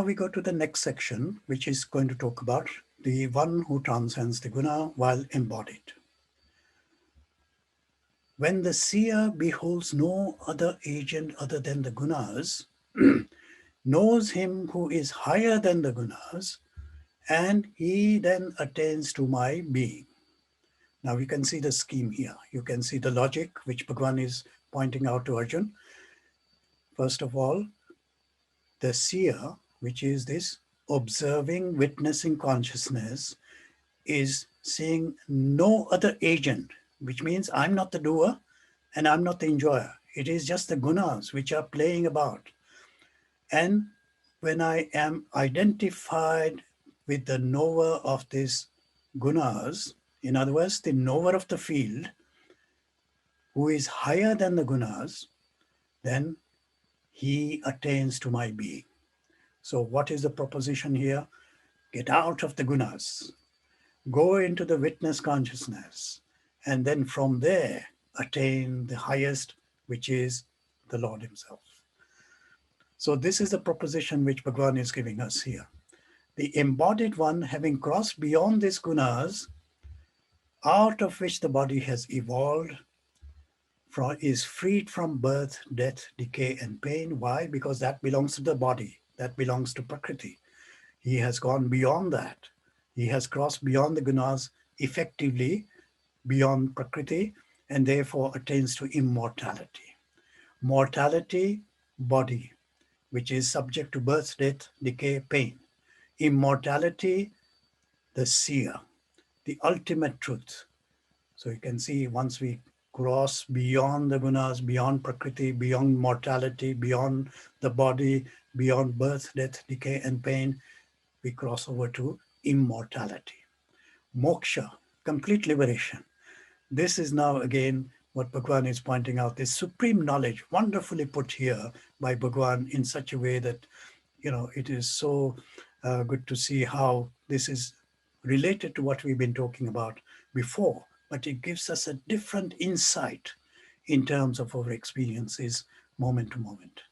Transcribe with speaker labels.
Speaker 1: now we go to the next section, which is going to talk about the one who transcends the guna while embodied. When the seer beholds no other agent other than the gunas, knows him who is higher than the gunas, and he then attains to my being. Now you can see the scheme here. You can see the logic which Bhagwan is pointing out to Arjun. First of all, the seer, which is this observing, witnessing consciousness, is seeing no other agent, which means I'm not the doer and I'm not the enjoyer. It is just the gunas which are playing about. And when I am identified with the knower of these gunas, in other words, the knower of the field, who is higher than the gunas, then he attains to my being. So what is the proposition here? Get out of the gunas, go into the witness consciousness, and then from there attain the highest, which is the Lord himself. So this is the proposition which Bhagwan is giving us here. The embodied one, having crossed beyond these gunas, out of which the body has evolved, is freed from birth, death, decay, and pain. Why? Because that belongs to the body. That belongs to Prakriti. He has gone beyond that. He has crossed beyond the gunas, effectively beyond Prakriti, and therefore attains to immortality. Mortality, body, which is subject to birth, death, decay, pain. Immortality, the seer, the ultimate truth. So you can see once we cross beyond the gunas, beyond Prakriti, beyond mortality, beyond the body, beyond birth, death, decay, and pain, we cross over to immortality. Moksha, complete liberation. This is now again what Bhagwan is pointing out, this supreme knowledge, wonderfully put here by Bhagwan in such a way that, it is so good to see how this is related to what we've been talking about before, but it gives us a different insight in terms of our experiences moment to moment.